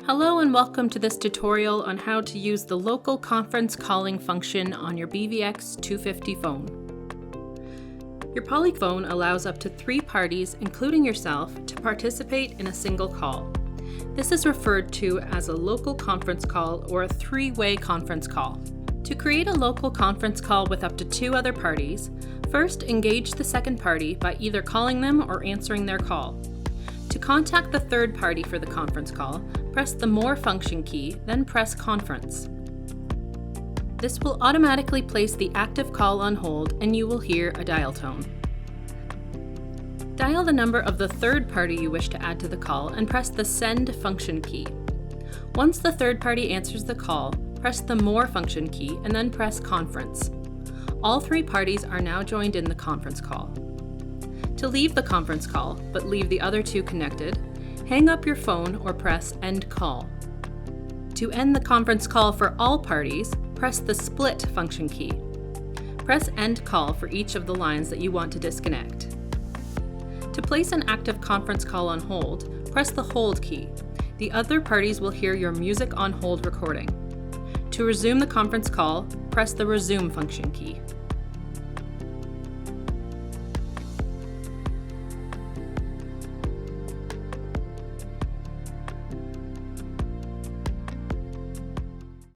Hello and welcome to this tutorial on how to use the local conference calling function on your VVX250 phone. Your Poly phone allows up to 3 parties, including yourself, to participate in a single call. This is referred to as a local conference call or a 3-way conference call. To create a local conference call with up to 2 other parties, first engage the second party by either calling them or answering their call. To contact the third party for the conference call, press the More function key, then press Conference. This will automatically place the active call on hold and you will hear a dial tone. Dial the number of the third party you wish to add to the call and press the Send function key. Once the third party answers the call, press the More function key and then press Conference. All 3 parties are now joined in the conference call. To leave the conference call, but leave the other 2 connected, hang up your phone or press End Call. To end the conference call for all parties, press the Split function key. Press End Call for each of the lines that you want to disconnect. To place an active conference call on hold, press the Hold key. The other parties will hear your music on hold recording. To resume the conference call, press the Resume function key.